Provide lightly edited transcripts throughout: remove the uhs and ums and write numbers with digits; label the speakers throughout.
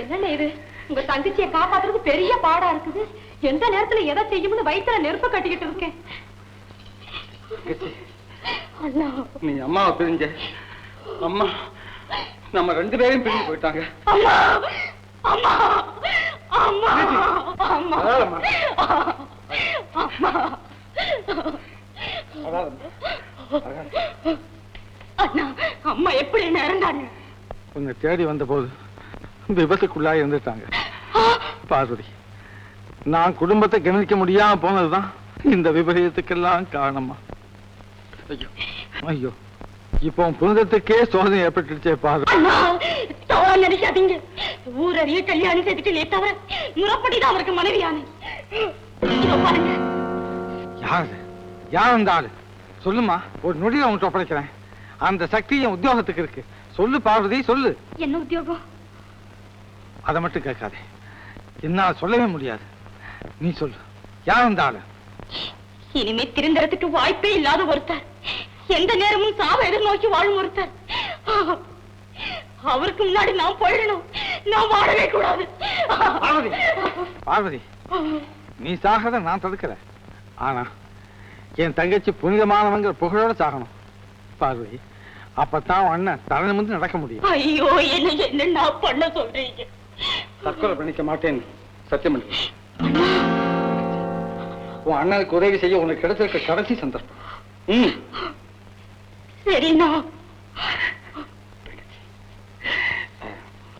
Speaker 1: என்ன இது உங்க தங்கச்சியை காப்பாத்துறது பெரிய பாடா இருக்குது. எந்த நேரத்துல எதை செய்யும்னு வயிற்றுல நெருப்ப கட்டிக்கிட்டு இருக்கேன்.
Speaker 2: நீ அம்மாவை பிரிஞ்ச அம்மா நம்ம 2 பேரையும் பிரிஞ்சு போயிட்டாங்க.
Speaker 1: அம்மா அம்மா அம்மா அம்மா அண்ணா அம்மா எப்படி இறந்தாங்க?
Speaker 2: உன்னை தேடி வந்த போது விபத்துக்குள்ளா இருந்துட்டாங்க. பார்வதி, நான் குடும்பத்தை கவனிக்க முடியாம போனதுதான் இந்த விபரீதத்துக்கெல்லாம் காரணமா. ஐயோ ஐயோ, இப்போ புனிதத்துக்கே சோதனை ஏற்பட்டுச்சே.
Speaker 1: பார்வதி நினைக்காதீங்க. ஊரறிய கல்யாணம் செய்துட்டு தவிர முறப்படிதான் அவருக்கு மனைவியான.
Speaker 2: யாரு யார் அந்த ஆளு சொல்லுமா? ஒரு நொடியை உன்கிட்ட ஒப்படைக்கிறேன். அந்த சக்தி என் உத்தியோகத்துக்கு இருக்கு. சொல்லு பார்வதி, சொல்லு.
Speaker 1: என்ன உத்தியோகம்?
Speaker 2: அதை மட்டும் கேட்காதே, என்னால் சொல்லவே முடியாது. நீ சொல்லு, யார் அந்த ஆளு?
Speaker 1: இனிமே திருந்தறதுக்கு வாய்ப்பே இல்லாத ஒருத்தர், எந்த நேரமும் சாவை எதிர்நோக்கி வாழும் ஒருத்தர். அவருக்கு முன்னாடி நான் போயிடணும். நான் வாழவே கூடாது.
Speaker 2: பார்வதி, பார்வதி, நீ சாகத நான் தடுக்கிறேன். ஆனா என் தங்கச்சி புனிதமானவங்க புகழோட சாகணும் பார்வதி. அப்பதான் அண்ணன் தலை நிமிர்ந்து நடக்க முடியும்.
Speaker 1: ஐயோ, என்ன நான் பண்ண சொல்றீங்க?
Speaker 2: தற்கொலை பண்ணிக்க மாட்டேன் சத்தியம் பண்ணி. உன் அண்ணனுக்கு உதவி செய்ய உனக்கு கிடைச்சிருக்க கடைசி சந்தர்ப்பம்.
Speaker 1: சரிண்ணா.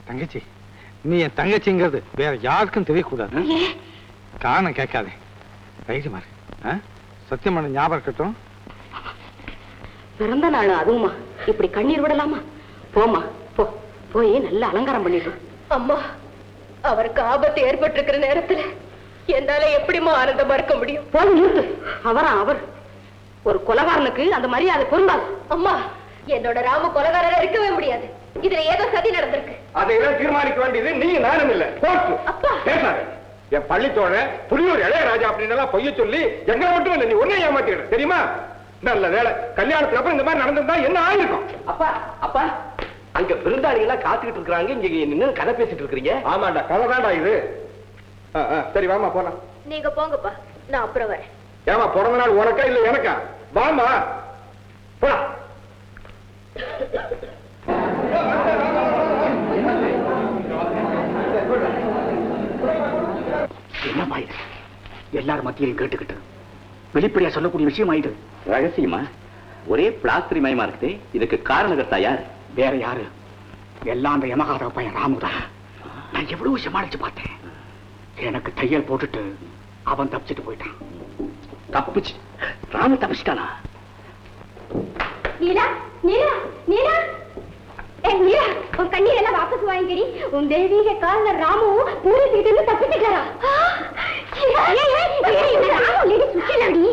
Speaker 2: தங்கச்சி, நீ என் தங்கச்சிங்கிறது வேற யாருக்கும் தெரியக்கூடாது. காரணம் கேட்காதே, தைரியமா இருக்கு. சத்தியம் பண்ண ஞாபகம் இருக்கட்டும்.
Speaker 1: பிறந்த நாள் அதுவுமா இப்படி கண்ணீர் விடலாமா? போமா, போய் நல்ல அலங்காரம் பண்ணிட்டு. அம்மா, அவருக்கு ஆபத்து ஏற்பட்டிருக்கிற நேரத்துல என்னால எப்படிமா ஆனந்தமா இருக்க முடியும்? போய் நிறுத்து. அவர் ஒரு கொலைகாரனுக்கு அந்த மரியாதை பொருந்தாது. அம்மா, என்னோட ராம கொலைகாரரா இருக்கவே முடியாது. இதுல ஏதோ சதி நடந்திருக்கு.
Speaker 3: அதையெல்லாம் தீர்மானிக்க வேண்டியது நீ நானும் இல்ல.
Speaker 1: அப்பா
Speaker 3: பேசாரு. என் பள்ளித்தோட புலியூர் இளையராஜா அப்படின்னு பொய்ய சொல்லி எங்களை மட்டும் இல்ல, நீ ஒன்னே ஏமாத்திடுற தெரியுமா? நல்ல வேலை, கல்யாணத்துக்கு அப்புறம் இந்த மாதிரி நடந்திருந்தா என்ன ஆயிருக்கும்?
Speaker 4: அப்பா அப்பா, அங்க விருந்தாளிகள் எல்லாம் காத்துக்கிட்டு இருக்காங்க, இங்க நின்னு கதை பேசிட்டு இருக்கீங்க.
Speaker 3: ஆமாண்டா, கதை தாண்டா இது. சரி வாமா போலாம்.
Speaker 1: நீங்க போங்கப்பா, நான் அப்புறம் வரேன்.
Speaker 3: ஏமா பிறந்த நாள் உனக்கா இல்ல எனக்கா? வாமா போலாம்.
Speaker 4: என்னப்பா இது? எல்லாரும் மத்தியிலையும் கேட்டுக்கிட்டு வெளிப்படையா சொல்லக்கூடிய விஷயம் ஆயிடு. ரகசியமா ஒரே பிளாஸ்திரி மயமா இருக்குது. இதுக்கு காரணகர்த்தா யார்? வேற யாரு? எல்லாம் அந்த யமகாத பையன் ராமுதான். நான் எவ்வளவு சமாளிச்சு பார்த்தேன். எனக்கு தையல் போட்டுட்டு அவன் தப்பிச்சுட்டு போயிட்டான். தப்பிச்சு? ராமு தப்பிச்சுட்டானா?
Speaker 1: நீலா, நீலா, நீலா, நீலா, உன் கண்ணீர் எல்லாம் வாபஸ் வாங்கிக்கடி. உன் தெய்வீக கால ராமு பூரிக்கிட்டு தப்பிச்சுட்டாரா? ராமு சுற்றிலாடி.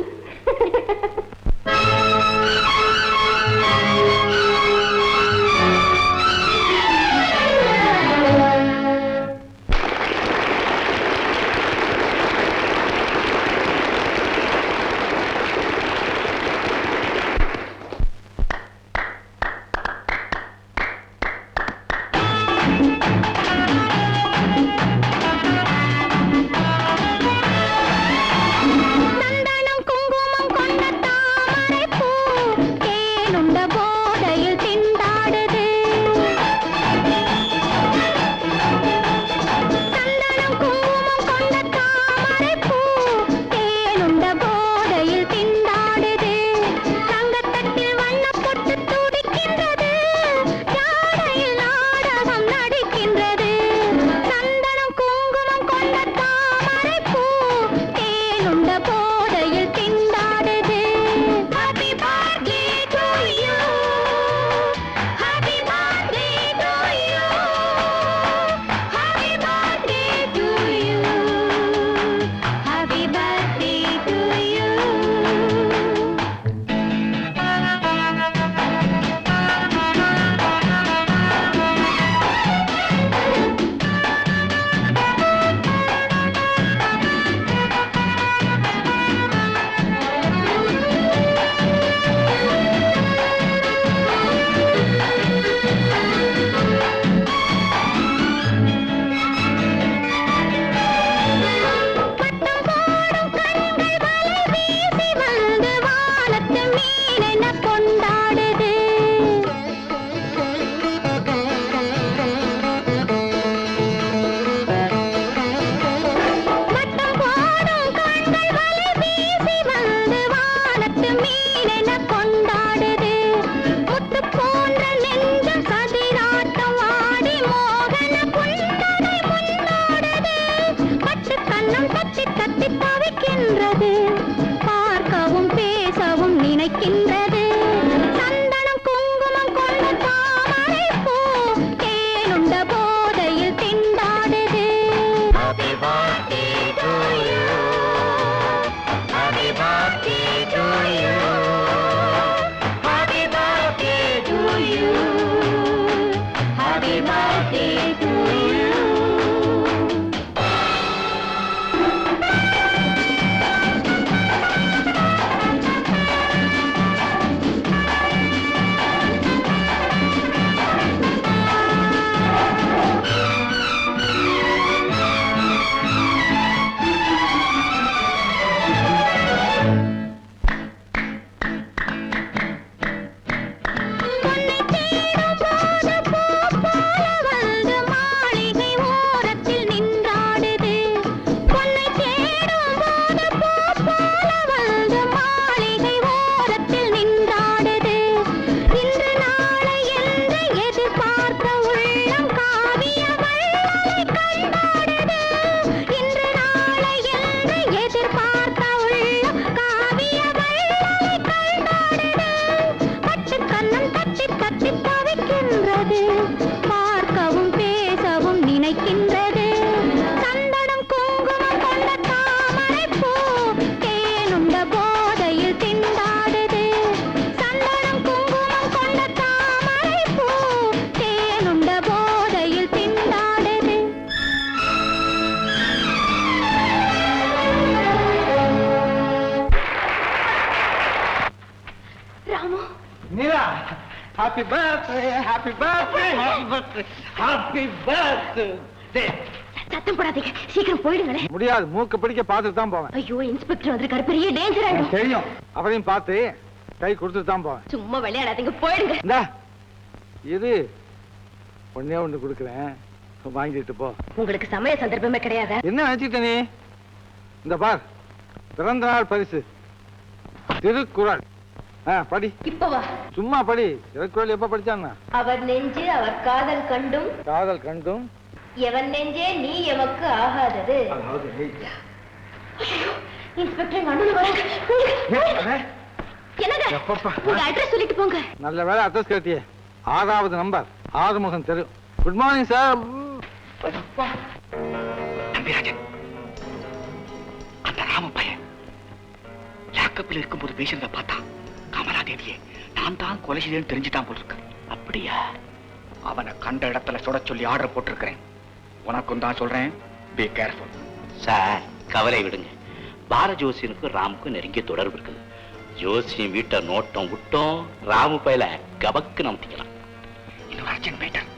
Speaker 5: திண்டாடுது, பார்க்கவும் பேசவும் நினைக்கின்றது. சந்தனம் குங்குமம் கொண்ட தாமரை பூ தேனுண்ட போதையில் திண்டாடுது. சந்தனம் குங்குமம் கொண்ட தாமரை பூ தேனுண்ட போதையில் திண்டாடுது.
Speaker 1: Ramu,
Speaker 2: Neela, happy birthday, happy birthday, happy birthday, happy birthday.
Speaker 1: சத்தம் போடாதீங்க, சீக்கிரம் போயிடுங்களே.
Speaker 2: முடியாது, மூக்க பிடிக்க பார்த்துட்டு தான் போவேன்.
Speaker 1: ஐயோ, இன்ஸ்பெக்டர் வந்திருக்காரு, பெரிய டேஞ்சர் ஆயிடும்.
Speaker 2: தெரியும், அவரையும் பார்த்து கை கொடுத்துட்டு தான் போவேன்.
Speaker 1: சும்மா விளையாடாதீங்க, போயிடுங்க.
Speaker 2: இந்தா இது ஒண்ணே ஒண்ணு கொடுக்குறேன், வாங்கிட்டு போ.
Speaker 1: உங்களுக்கு சமய சந்தர்ப்பமே கிடையாது.
Speaker 2: என்ன நினைச்சிட்ட நீ? இந்த பார், பிறந்த நாள் பரிசு திருக்குறள். படி.
Speaker 1: இப்பவா?
Speaker 2: சும்மா படி. திருக்குறள் எப்ப படிச்சான்னா?
Speaker 1: அவர் நெஞ்சு அவர் காதல் கண்டும்,
Speaker 2: காதல் கண்டும்
Speaker 1: எவன் நெஞ்சே நீ எமக்கு ஆகாதது. இன்ஸ்பெக்டர் நடுவில் வராங்க. என்னங்க, உங்க அட்ரஸ் சொல்லிட்டு போங்க.
Speaker 2: நல்ல வேலை அட்ரஸ் கேட்டியே. 6வது நம்பர், ஆறுமுகம் தெரு. Good morning sir.
Speaker 4: நம்பிராஜன், அந்த ராம பையன் லாக்கப்பில் இருக்கும்போது பேசுறத பார்த்தா கமலாதேவியே நான் தான் கொலை செய்தேன்னு தெரிஞ்சுதான் போட்டிருக்கு. அப்படியா? அவனை கண்ட இடத்துல சுட சொல்லி ஆர்டர் போட்டிருக்கிறேன். உனக்கும் தான் சொல்றேன், பி கேர்ஃபுல்.
Speaker 6: சார், கவலை விடுங்க. பார ஜோசியனுக்கும் ராமுக்கும் நெருங்கிய தொடர்பு இருக்குது. ஜோசியம் வீட்டை நோட்டம் விட்டோம், ராமு பையில கபக்கு நம்பிக்கலாம்.
Speaker 4: இன்னொரு அர்ஜென்ட் மேட்டர்.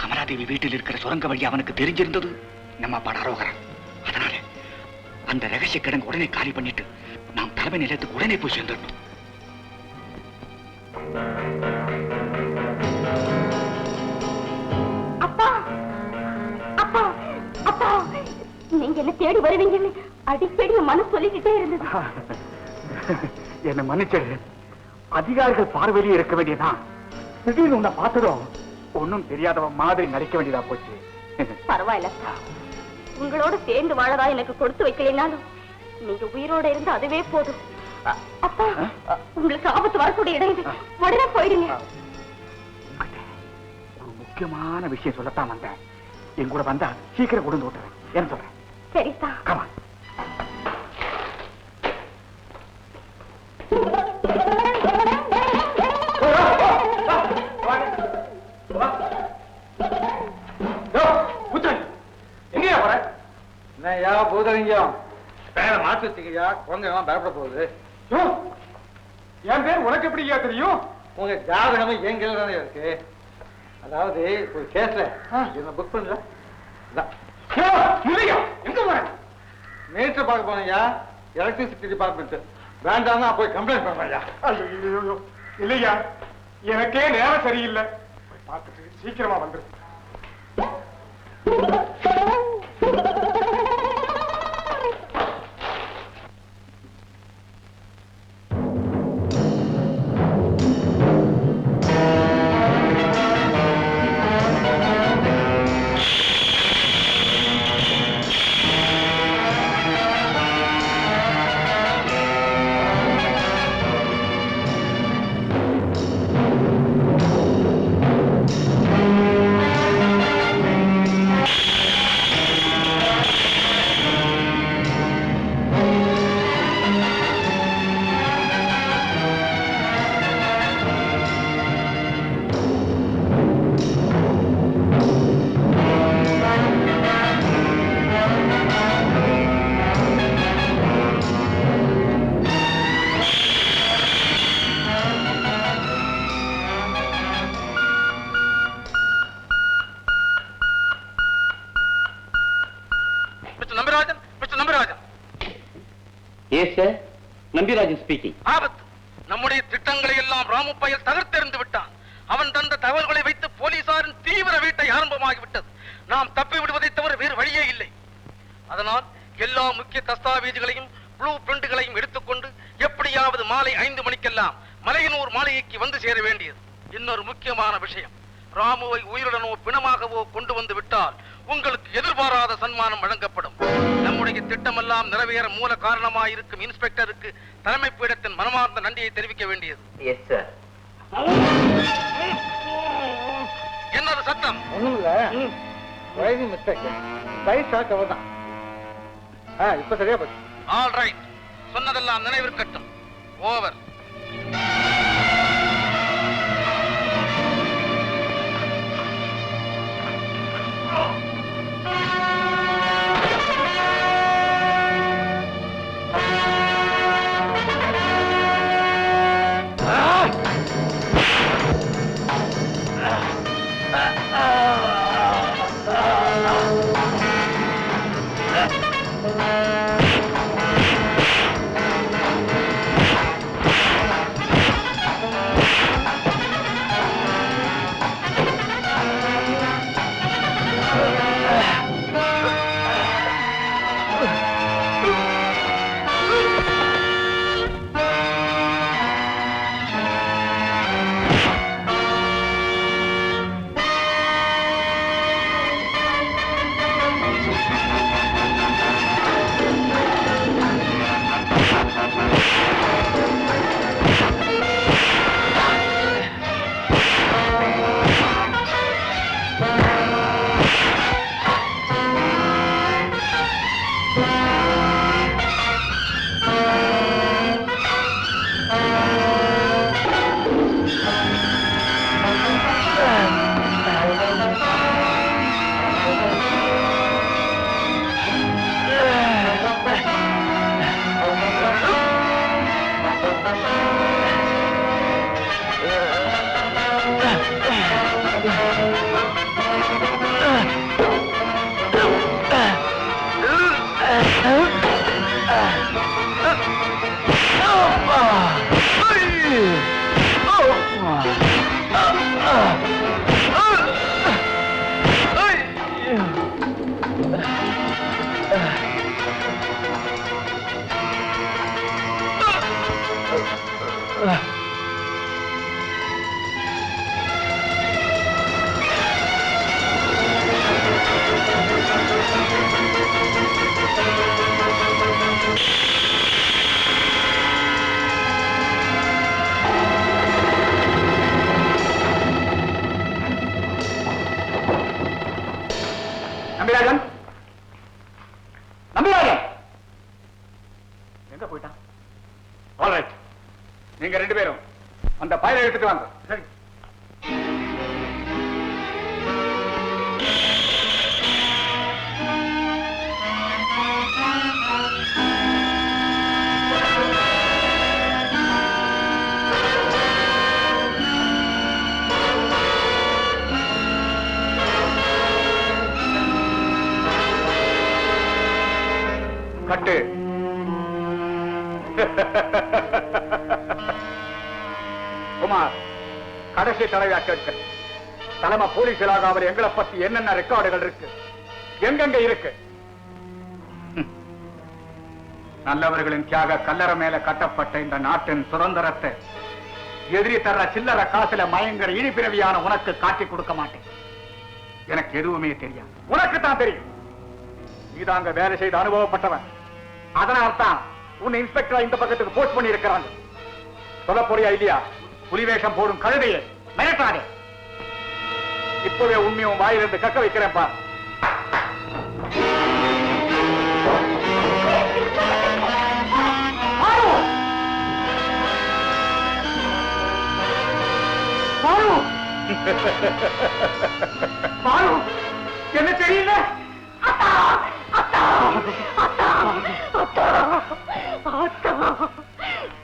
Speaker 4: கமலாதேவி வீட்டில் இருக்கிற சுரங்க வழி அவனுக்கு தெரிஞ்சிருந்தது நம்ம படாரோகரன். அதனால அந்த ரகசிய கிடங்கு உடனே காலி பண்ணிட்டு நாம் தலைமை நிலையத்துக்கு உடனே போய் சேர்ந்துடணும்.
Speaker 1: அப்பா, அப்பா, அப்பா, நீங்க என்ன தேடி வருவீங்கன்னு அடிக்கடி மனசு சொல்லிக்கிட்டே இருந்தது.
Speaker 4: என்ன மன்னிச்சது. அதிகாரிகள் பார்வையிலே இருக்க வேண்டியதான். திடீர்னு உன்னை பார்த்ததும் ஒன்னும் தெரியாதவன் மாதிரி நடிக்க வேண்டியதா போச்சு.
Speaker 1: பரவாயில்ல, உங்களோட சேர்ந்து வாழறா எனக்கு கொடுத்து வைக்கலைனாலும் நீங்க உயிரோட இருந்து அதுவே போதும். அப்பா, உங்களுக்கு ஆபத்து வரக்கூடிய இடம் இது, உடனே போயிடுங்க.
Speaker 4: ஒரு முக்கியமான விஷயம் சொல்லத்தான் வந்தேன். என் கூட வந்தா சீக்கிரம் கொண்டு விட்டுறேன். என்ன சொல்றேன்?
Speaker 1: சரிதா.
Speaker 4: கமா.
Speaker 3: எங்கயா போற?
Speaker 2: என்னய்யா பூதலிங்கம், பேரை மாற்றி வச்சுக்கையா, குழந்தைங்களாம் பயப்பட போகுது.
Speaker 3: என் பேர் உனக்கு எப்படியா தெரியும்?
Speaker 2: உங்க ஜாதகமே என் கையில தானே இருக்கு. அதாவது ஒரு கேஸ்ல என்ன புக் பண்ணல.
Speaker 3: இல்லையா, எங்க போற?
Speaker 2: மீட்டர் பார்க்க போனையா, எலக்ட்ரிசிட்டி டிபார்ட்மெண்ட். வேண்டாம் போய் கம்ப்ளைண்ட் பண்றையா.
Speaker 3: ஐயோ, இல்லையா, எனக்கே நேரம் சரியில்லை. போய் பார்த்துட்டு சீக்கிரமா வந்துரு.
Speaker 6: நம்பிராஜன் ஸ்பீக்கிங்.
Speaker 2: ஆபத்து. நம்முடைய திட்டங்களை எல்லாம் ராமு பயல் தகர்த்தெறிந்து விட்டான். அவன் தந்த தகவல்களை வைத்து போலீசாரின் தீவிர வேட்டை ஆரம்பமாகிவிட்டது. நாம் தப்பி விடுவதை தவிர வேறு வழியே இல்லை. அதனால் எல்லா முக்கிய தஸ்தாவேஜுகளையும் ப்ளூ பிரிண்டுகளையும் எடுத்துக்கொண்டு எப்படியாவது மாலை 5 மணிக்கெல்லாம் மலையனூர் மாளிகைக்கு வந்து சேர வேண்டியது. இன்னொரு முக்கியமான விஷயம், ராமுவை உயிருடனோ பிணமாகவோ கொண்டு வந்து விட்டால் உங்களுக்கு எதிர்பாராத சன்மானம் வழங்கப்படும். நம்முடைய திட்டமெல்லாம் நிறைவேற மூல காரணமாயிருக்கும் இன்ஸ்பெக்டருக்கு தலைமை பீடத்தின் மனமார்ந்த நன்றியை தெரிவிக்க வேண்டியது.
Speaker 6: Yes sir. சத்தம்?
Speaker 2: ஒண்ணும் இல்ல, ரைடிங் மிஸ்டேக். சைஸ் ஷாட் அவ்வளவுதான். இப்ப சரியா போச்சு.
Speaker 6: ஆல் ரைட், சொன்னதெல்லாம் நினைவிருக்கட்டும். ஓவர்.
Speaker 4: நம்பிராஜன், நம்பிராஜன் எங்க போயிட்டான்? ஆல்ரைட், நீங்க 2 பேரும் அந்த பையனை எடுத்துட்டு வாங்க. சரி. கட்டு. குமார், கடைசி தலைவா கேட்க, தலைமை போலீஸ் இலாகாவில் எங்களை பத்தி என்னென்ன ரெக்கார்டுகள் இருக்கு, எங்கெங்க இருக்கு? நல்லவர்களின் தியாக கல்லறை மேல கட்டப்பட்ட இந்த நாட்டின் சுதந்திரத்தை எதிரி தர்ற சில்லற காசுல மயங்கர இழிபிறவியான உனக்கு காட்டி கொடுக்க மாட்டேன். எனக்கு எதுவுமே தெரியாது. உனக்கு தான் தெரியும். நீதாங்க வேலை செய்த அனுபவப்பட்டவன். அதனால்தான் உன்னை இன்ஸ்பெக்டரா இந்த பக்கத்துக்கு போஸ்ட் பண்ணி இருக்கிறாங்க. சொல்ல போறியா இல்லையா? புலிவேஷம் போடும் கழுதையை மிரட்டாதே. இப்பவே உண்மையும் வாயிலிருந்து கக்க வைக்கிறேன் பார். என்ன தெரியல?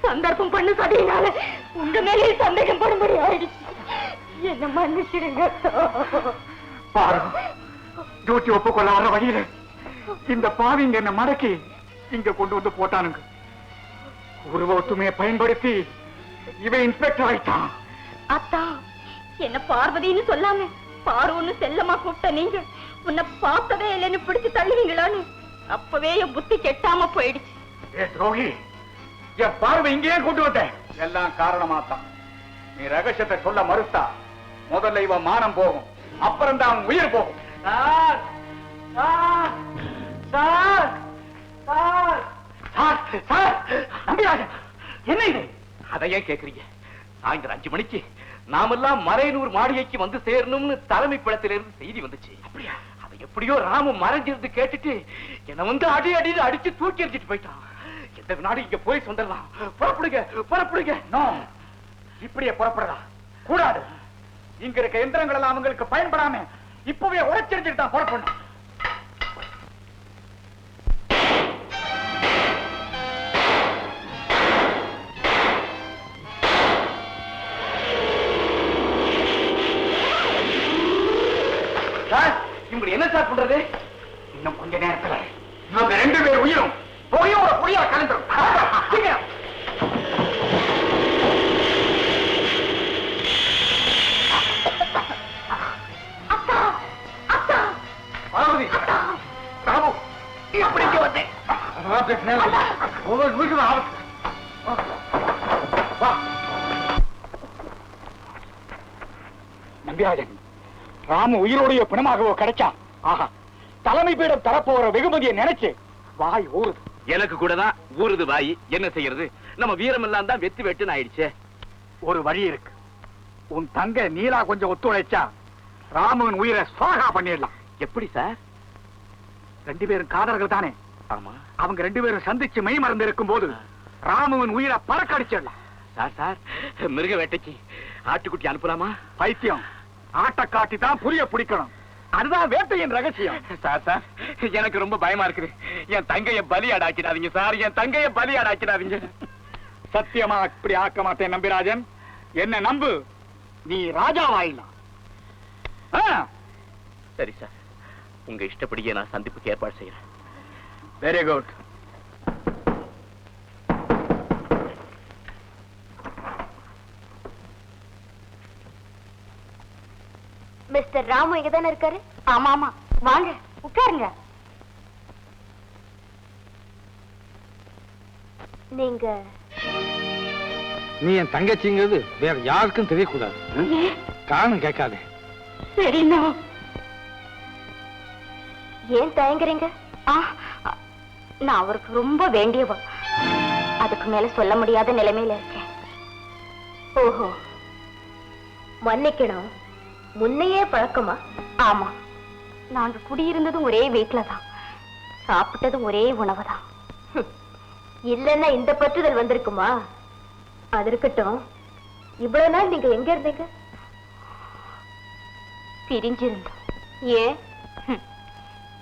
Speaker 1: சந்தர்ப்பம் பண்ணு சதியினால உங்க மேலே சந்தேகம் படும்படி ஆயிடுச்சு. என்ன மன்னிச்சிடுங்க.
Speaker 4: பாரு, டியூட்டி ஒப்புக்கொள்ள வர வழியில இந்த பாவிங்க என்ன மடக்கி இங்க கொண்டு வந்து போட்டானுங்க. உருவ ஒத்துமையை பயன்படுத்தி இவன் இன்ஸ்பெக்டர் ஆயிட்டான்.
Speaker 1: அத்தா, என்ன பார்வதின்னு சொல்லாம பாருன்னு செல்லமா கூப்பிட்ட நீங்க உன்னை பார்த்ததே இல்லைன்னு பிடிச்சு தள்ளுவீங்களான்னு அப்பவே என் புத்தி கெட்டாம போயிடுச்சு.
Speaker 4: ஏ துரோகி, என் பார்வை இங்கேயே கொண்டு வந்தேன். எல்லாம் காரணமாத்தான். நீ ரகசியத்தை சொல்ல மறுத்தா முதல்ல இவன் மானம் போகும், அப்புறம் தான் அவன் உயிர் போகும். Sir, sir, sir, sir, sir, sir, Nambirajan, என்ன இது? அதையே கேக்குறீங்க? சாயந்தரம் 5 மணிக்கு
Speaker 6: நாமெல்லாம் மறையனூர் மாளிகைக்கு வந்து சேரணும்னு தலைமை பிளத்திலிருந்து செய்தி வந்துச்சு. அப்படியா? அதை எப்படியோ ராமு மறைஞ்சிருந்து கேட்டுட்டு என்ன வந்து அடி அடியில் அடிச்சு தூக்கி எறிஞ்சிட்டு போயிட்டான். எந்த வினாடி இங்க போலீஸ் வந்துடலாம். புறப்படுங்க புறப்படுங்க.
Speaker 4: இப்படியே புறப்படலாம் கூடாது. இங்க இருக்க எந்திரங்கள் எல்லாம் அவங்களுக்கு பயன்படாம இப்பவே உரைச்செறிஞ்சிட்டு தான் புறப்படணும்.
Speaker 6: இப்படி என்ன சார் பண்றது?
Speaker 4: இன்னும் கொஞ்ச நேரத்துல இவங்க 2 பேர் உயிரும் போய் ஒரு புளியா கலந்துரும்.
Speaker 2: ராமு எப்படி இங்க வந்தேன்? ஒவ்வொரு வீட்டுக்கும் ஆபத்து.
Speaker 4: நம்பிராஜன், ராமு உயிரோடைய பிணமாகவோ கிடைச்சா ஆஹா, தலைமை பீடம் தரப்போற வெகுமதியை நினைச்சு வாய் ஊறுது.
Speaker 6: எனக்கு கூட தான் ஊறுது வாய். என்ன செய்யறது? நம்ம வீரம் எல்லாம் தான் வெத்து வெட்டுன்னு ஆயிடுச்சே.
Speaker 4: ஒரு வழி இருக்கு. உன் தங்க நீலா கொஞ்சம் ஒத்துழைச்சா ராமுவின் உயிரை சுவாகா பண்ணிடலாம்.
Speaker 6: எப்படி சார்?
Speaker 4: 2 பேரும் காதலர்கள் தானே?
Speaker 6: ஆமா.
Speaker 4: அவங்க 2 பேரும் சந்திச்சு மெய் மறந்து இருக்கும் போது ராமுவின் உயிரை பறக்கடிச்சிடலாம்.
Speaker 6: சார் மிருக வேட்டைக்கு ஆட்டுக்குட்டி அனுப்பலாமா?
Speaker 4: பைத்தியம், ஆட்ட காட்டி தான் புரிய பிடிக்கணும். அதுதான் வேட்டையின் ரகசியம்.
Speaker 6: சார் எனக்கு ரொம்ப பயமா இருக்குது. என் தங்கைய பலியாடாக்கிடாதீங்க சார். என் தங்கைய பலியாடாக்கிடாதீங்க.
Speaker 4: சத்தியமா இப்படி ஆக்க மாட்டேன் நம்பிராஜன். என்ன நம்பு, நீ ராஜாவாயிடலாம்.
Speaker 6: சரி சார், உங்க இஷ்டப்படியே நான் சந்திப்புக்கு ஏற்பாடு செய்யறேன்.
Speaker 4: Very good.
Speaker 1: மிஸ்டர் ராமு இங்க தானே இருக்காரு? ஆமா ஆமா, வாங்க உட்காருங்க. நீங்க
Speaker 2: நீ என் தங்கச்சிங்கிறது வேற யாருக்கும் தெரியக்கூடாது. காரணம் கேட்காதே.
Speaker 1: சரிண்ணா. ஏன் தயங்குறீங்க? நான் அவருக்கு ரொம்ப வேண்டியவ. அதுக்கு மேல சொல்ல முடியாத நிலைமையில இருக்கேன். ஓஹோ, மன்னிக்கணும். முன்னையே பழக்கமா? ஆமா, நாங்க குடியிருந்ததும் ஒரே வீட்டுல தான், சாப்பிட்டதும் ஒரே உணவு தான். இல்லன்னா இந்த பற்றுதல் வந்திருக்குமா? அது இருக்கட்டும், இவ்வளவு நாள் நீங்க எங்க இருந்தீங்க? பிரிஞ்சிருந்தோம். ஏன்?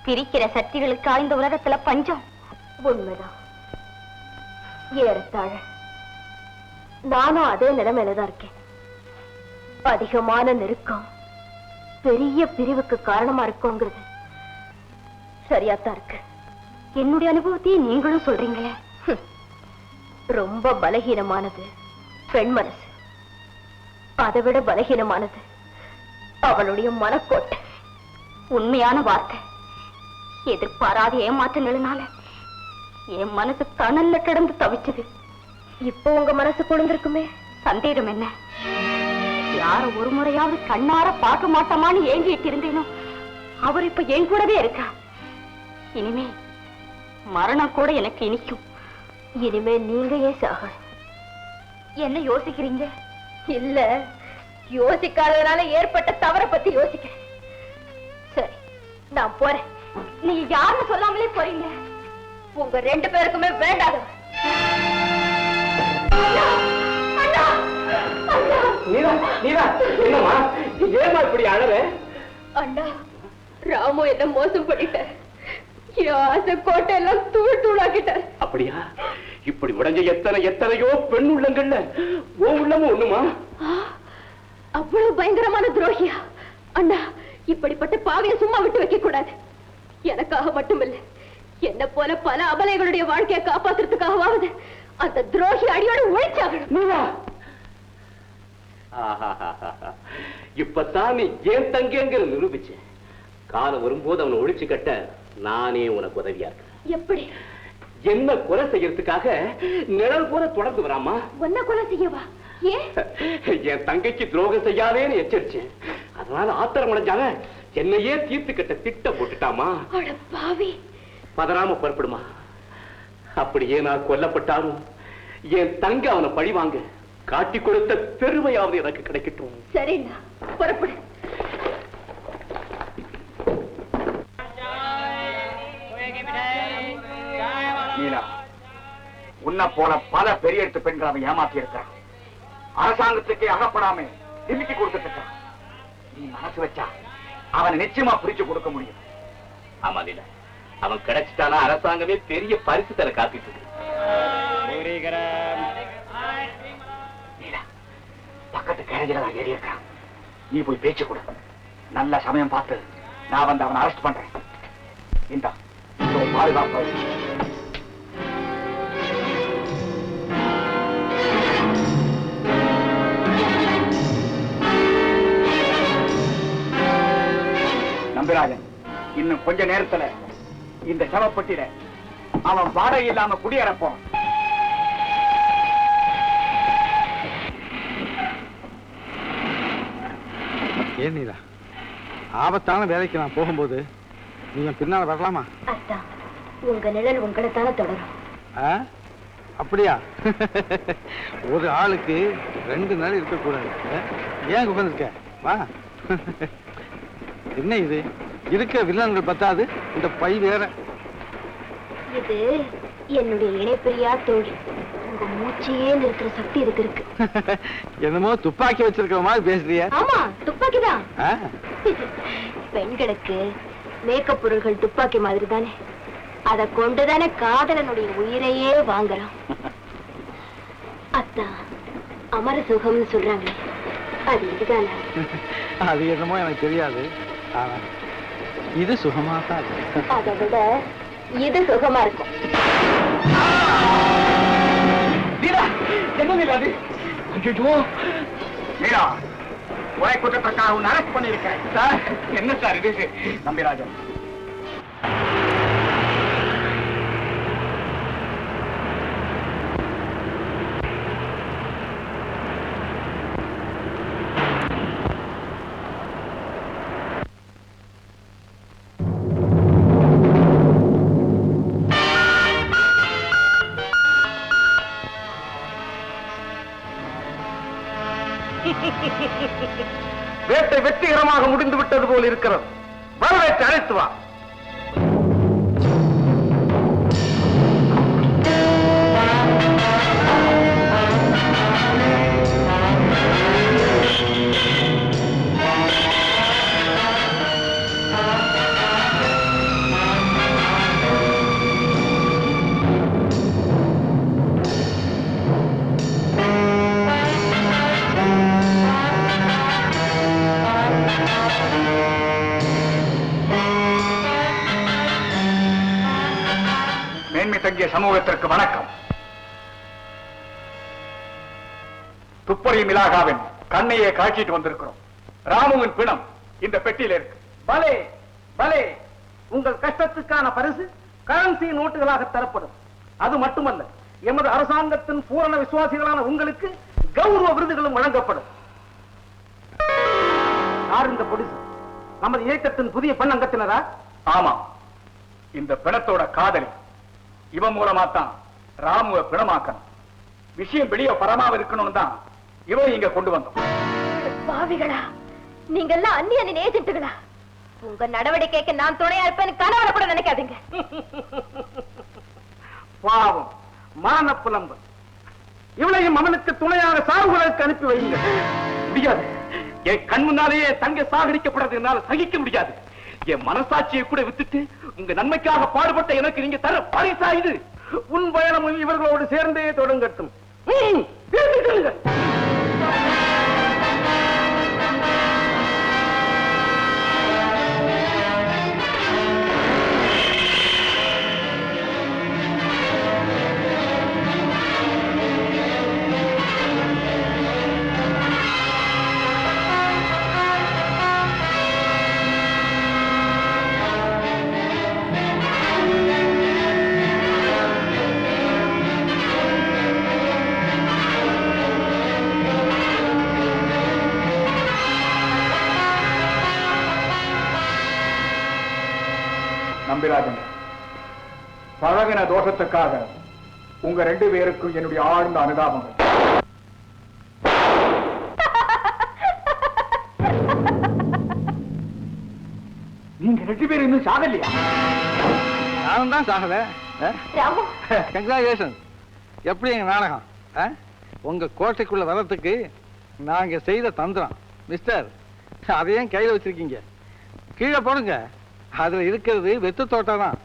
Speaker 1: பிரிக்கிற சக்திகளுக்கு இந்த உலகத்துல பஞ்சம். உண்மைதான். ஏறத்தாழ நானும் அதே நிலைமையிலதான் இருக்கேன். அதிகமான நெருக்கம் பெரிய பிரிவுக்கு காரணமா இருக்குங்கிறது சரியாத்தான் இருக்கு. என்னுடைய அனுபவத்தையே நீங்களும் சொல்றீங்களே. ரொம்ப பலகீனமானது பெண் மனசு. அதை விட பலகீனமானது அவளுடைய மனக்கோட்டை. உண்மையான வார்த்தை. எதிர்பாராத ஏமாற்றங்கள்னால என் மனசு கனல்ல கிடந்து தவிச்சது. இப்போ உங்க மனசு குளிர்ந்திருக்குமே, சந்தேகம் என்ன? யார ஒரு முறையாவது கண்ணார பார்க்க மாட்டோமான்னு ஏங்கிட்டு இருந்தேனோ அவர் இப்ப என் கூடவே இருக்கா. இனிமே மரணம் கூட எனக்கு இனிக்கும். இனிமே நீங்க ஏன் சாகணும்? என்ன யோசிக்கிறீங்க? இல்ல, யோசிக்காததுனால ஏற்பட்ட தவறை பத்தி யோசிக்கிறேன். சரி, நான் போறேன். நீங்க யாருன்னு சொல்லாமலே போறீங்க. உங்க 2 பேருக்குமே வேண்டாத.
Speaker 6: என்னமா ஏமா இப்படி அழற?
Speaker 1: அண்ணா, ராமு என்ன மோசம் பண்ணிட்டார். ஆசை கோட்டை எல்லாம் தூள் தூளாக்கிட்டார்.
Speaker 6: அப்படியா? இப்படி உடஞ்ச எத்தனையோ பெண் உள்ளங்கள்ல ஓ உள்ளமும் ஒண்ணுமா?
Speaker 1: அவ்வளவு பயங்கரமான துரோகியா? அண்ணா, இப்படிப்பட்ட பாவியை சும்மா விட்டு வைக்க கூடாது. எனக்காக மட்டுமில்லை, என்ன போல பல அபலைகளுடைய வாழ்க்கையை காப்பாத்துறதுக்காகவாவது அந்த துரோகி அடியோட ஒழிச்சாகணும்.
Speaker 6: இப்பதான் நீ ஏன் தங்கங்கிற நிரூபிச்ச. காலம் வரும்போது அவனை ஒழிச்சு கட்ட நானே உனக்கு உதவியா இருக்கேன்.
Speaker 1: எப்படி?
Speaker 6: என்ன கொலை செய்யறதுக்காக நிழல் போல தொடர்ந்து வராமா?
Speaker 1: ஒன்ன கொலை செய்யவா? ஏன்?
Speaker 6: என் தங்கைக்கு துரோகம் செய்யாதேன்னு எச்சரிச்சேன். அதனால ஆத்திரம் அடைஞ்சாங்க, என்னையே தீர்த்து கட்ட திட்டம் போட்டுட்டாமா.
Speaker 1: பாவி,
Speaker 6: பதறாம புறப்படுமா. அப்படியே நான் கொல்லப்பட்டாலும் என் தங்க அவனை பழி வாங்க
Speaker 4: காட்டி கொடுத்த பெருமையாவது எனக்கு கிடைக்கட்டும்.
Speaker 1: சரிண்ணா, புறப்படு.
Speaker 4: நீலா, உன்னை போல பல பெரிய எடுத்து பெண்கள் அவன் ஏமாத்தி இருக்கான். அரசாங்கத்துக்கே அகப்படாம டிமிக்கி கொடுத்துட்டு இருக்கான். நீ மனசு வச்சா அவனை நிச்சயமா பிரிச்சு கொடுக்க முடியும். ஆமா நீலா, அவன் கிடைச்சிட்டானா அரசாங்கமே பெரிய பரிசு தர காத்துட்டு இருக்கு. பக்கத்து கேரஜில ஏறி இருக்கான். நீ போய் பேச்சு கொடு. நல்ல சமயம் பார்த்து நான் வந்து அவனை அரெஸ்ட் பண்றேன். இந்த பாதுகாப்பு நம்பிராஜன், இன்னும் கொஞ்ச நேரத்துல இந்த சவப்பட்டியில அவன் வாடகை இல்லாம குடியேறப்போம்.
Speaker 2: ஏன் நீலா, ஆபத்தான வேலைக்கு நான் போகும்போது நீங்க பின்னால வரலாமா?
Speaker 1: அத்தா, உங்க நிழல் உங்களைத்தானே தொடரும்.
Speaker 2: அப்படியா? ஒரு ஆளுக்கு 2 நாள் இருக்கக்கூடாது. ஏன் உட்கார்ந்துருக்க? வா. என்ன இது, இருக்க வில்லன்கள் பத்தாது, இந்த பை வேற.
Speaker 1: இது என்னுடைய இணைப்பிரியா தோழி. உங்க மூச்சையே நிறுத்துற சக்தி இதுக்கு இருக்கு.
Speaker 2: என்னமோ துப்பாக்கி வச்சிருக்கிற மாதிரி பேசுறிய?
Speaker 1: ஆமா, துப்பாக்கிதான். பெண்களுக்கு மேக்கப் பொருள்கள் துப்பாக்கி மாதிரி தானே. அதை கொண்டுதானே காதலனுடைய உயிரையே வாங்கலாம். அத்தா, அமர சுகம்னு சொல்றாங்க, அது இதுதானே?
Speaker 2: அது என்னமோ எனக்கு தெரியாது. ஆனா இது சுகமா தான்.
Speaker 1: அதை விட இது சுகமா இருக்கும்.
Speaker 4: என்ன அது? கொலை குற்றத்திற்காக உன்னை அரெஸ்ட் பண்ணியிருக்கேன். சார், என்ன சார் இது? நம்பிராஜன்,
Speaker 3: வேட்டை வெற்றிகரமாக முடிந்து விட்டது போல் இருக்கிறது. வரவேற்று அழைத்து வா.
Speaker 4: தங்கிய சமூகத்திற்கு வணக்கம். துப்பறி மிலாகாவின் கண்ணையே காட்சிட்டு வந்திருக்கிறோம். ராமுவின் பிணம் இந்த பெட்டியில இருக்கு.
Speaker 7: பலே பலே, உங்கள் கஷ்டத்துக்கான பரிசு கரன்சி நோட்டுகளாக தரப்படும். அது மட்டுமல்ல, எமது அரசாங்கத்தின் பூரண விசுவாசிகளான உங்களுக்கு கௌரவ விருதுகளும் வழங்கப்படும். யார் இந்த பொடிசு? நமது இயக்கத்தின் புதிய பெண் அங்கத்தினரா?
Speaker 4: ஆமா, இந்த பிணத்தோட காதலி. இவன் மூலமா தான் ராமுவை பிணமாக்கணும். விஷயம் வெளியே பரமாவ இருக்கணும் தான் இவன் இங்க கொண்டு வந்தோம்.
Speaker 1: பாவிகளா, நீங்க எல்லாம் அந்நியனின் ஏஜென்ட்டுகளா? உங்க நடவடிக்கைக்கு நான் துணையா இருப்பேன்னு கனவுல கூட நினைக்காதீங்க.
Speaker 7: பாவம், மான புலம்பல். இவளையும் அவனுக்கு துணையாக சாவுகளுக்கு அனுப்பி வைங்க.
Speaker 4: முடியாது. என் கண் முன்னாலேயே தங்க சாகடிக்கப்படுறது என்னால சகிக்க முடியாது. என் மனசாட்சியை கூட வித்துட்டு உங்க நன்மைக்காக பாடுபட்ட எனக்கு நீங்க தர பரிசா இது.
Speaker 7: உன் பயணமும் இவர்களோடு சேர்ந்தே தொடங்கட்டும்.
Speaker 4: நம்பிராஜன், பழகின தோஷத்துக்காக உங்க 2 பேருக்கும் என்னுடைய ஆழ்ந்த அனுதாபங்கள். நீங்க 2 பேரும் இன்னும் சாகலையா?
Speaker 2: நானும் தான் சாகல.
Speaker 1: ராமு,
Speaker 2: கங்க்ராச்சுலேஷன். எப்படி எங்க நாடகம்? உங்க கோட்டைக்குள்ள வர்றதுக்கு நாங்க செய்த தந்திரம் மிஸ்டர், அதையும் கையில வச்சிருக்கீங்க. கீழே போடுங்க, அதுல இருக்கிறது வெத்து தோட்டம் தான்.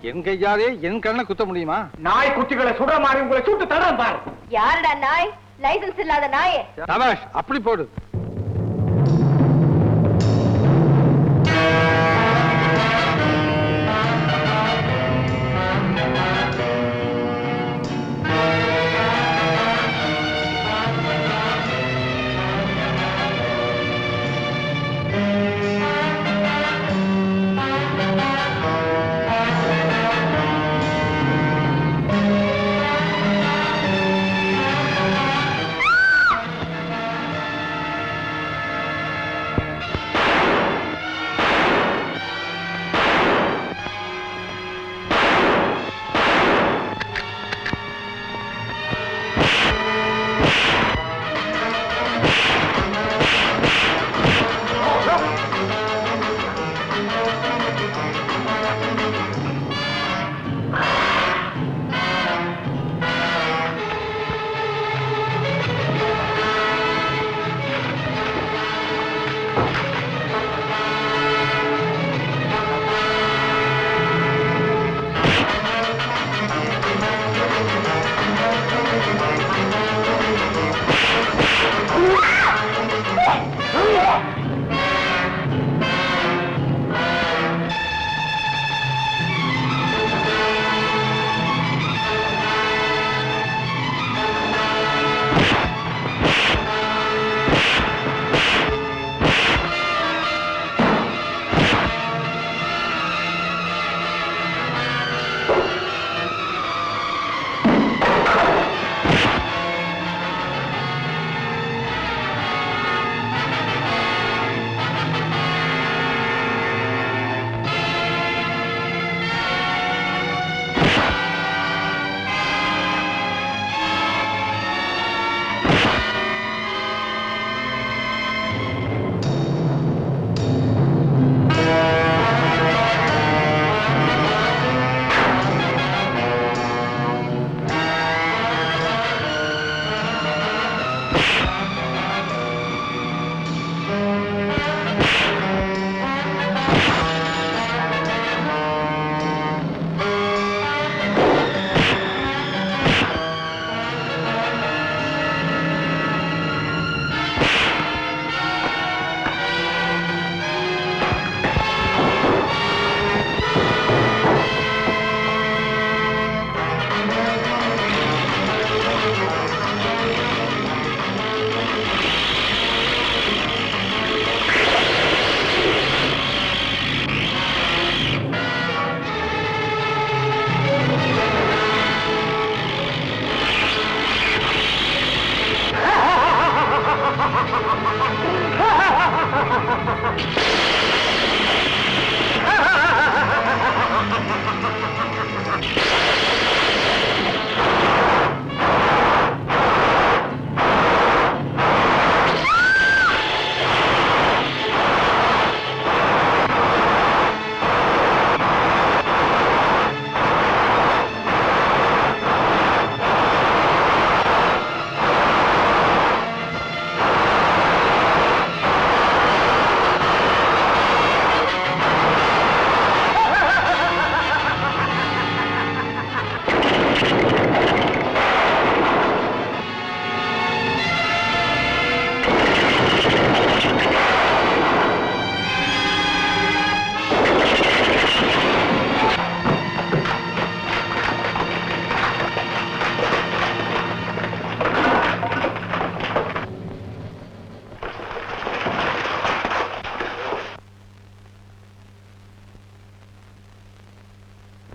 Speaker 2: என் கையாலே என் கண்ணை குத்த முடியுமா?
Speaker 4: நாய் குட்டிகளை சுடுற மாதிரி உங்களை சுட்டு தரேன் பாரு.
Speaker 1: யாருடா நாய்? லைசன்ஸ் இல்லாத நாயே.
Speaker 2: சபாஷ், அப்படி போடு.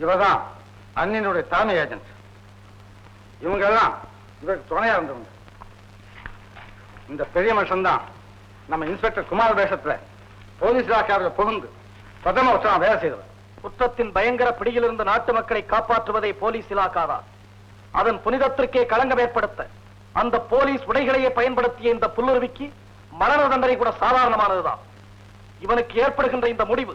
Speaker 2: இவதான் அண்ணனுடைய தலைமை ஏஜென்ட். இவங்க எல்லாம் இவருக்கு துணையா இருந்தவங்க. இந்த பெரிய மனுஷன் தான் நம்ம இன்ஸ்பெக்டர் குமார் வேஷத்துல போலீஸ் இலாக்காவில் புகுந்து பிரதம உற்சவம் வேலை செய்தவர்.
Speaker 7: குற்றத்தின் பயங்கர பிடியிலிருந்து நாட்டு மக்களை காப்பாற்றுவதை போலீஸ் இலாக்காதான். அதன் புனிதத்திற்கே களங்கம் ஏற்படுத்த அந்த போலீஸ் உடைகளையே பயன்படுத்திய இந்த புல்லுருவிக்கு மரண தண்டனை கூட சாதாரணமானதுதான். இவனுக்கு ஏற்படுகின்ற இந்த முடிவு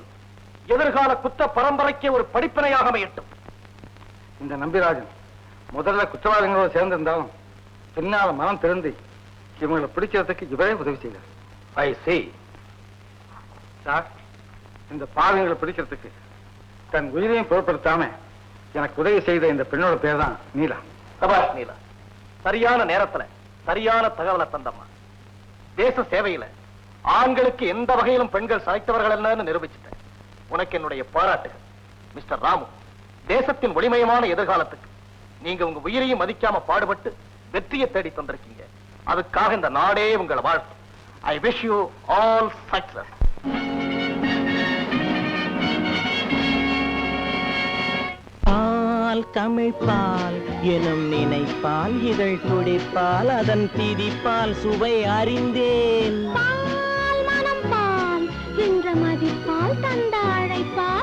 Speaker 7: எதிர்கால குற்ற பரம்பரைக்கே ஒரு படிப்பினையாக அமையட்டும்.
Speaker 2: இந்த நம்பிராஜன் முதல்ல குற்றவாளிகளோடு சேர்ந்திருந்தாலும் பின்னால மனம் திருந்தி இவங்களை பிடிக்கிறதுக்கு இவரே உதவி செய்தார்.
Speaker 7: ஐ see.
Speaker 2: சார், இந்த பாவங்களை பிடிக்கிறதுக்கு தன் உயிரையும் பொருட்படுத்தாம எனக்கு உதவி செய்த இந்த பெண்ணோட பேர் தான் நீலா.
Speaker 7: சபாஷ் நீலா, சரியான நேரத்துல சரியான தகவலை தந்தம்மா. தேச சேவையில ஆண்களுக்கு எந்த வகையிலும் பெண்கள் சளைத்தவர்கள் என்னன்னு நிரூபிச்சுட்டேன். உனக்கு என்னுடைய பாராட்டுகள். மிஸ்டர் ராமு, தேசத்தின் ஒளிமயமான எதிர்காலத்துக்கு நீங்க உங்க உயிரையும் மதிக்காம பாடுபட்டு வெற்றியை தேடி தந்திருக்கீங்க. அதுக்காக இந்த நாடே உங்களை வாழ்த்து. I wish you all success.
Speaker 8: பால் தமிழ் பால் எனும் நினைப்பால் இதழ் துடிப்பால் அதன் திதிப்பால் சுவை அறிந்தேன்.
Speaker 5: பால் மனம் பால் என்ற மதிப்பால் தந்த அழைப்பால்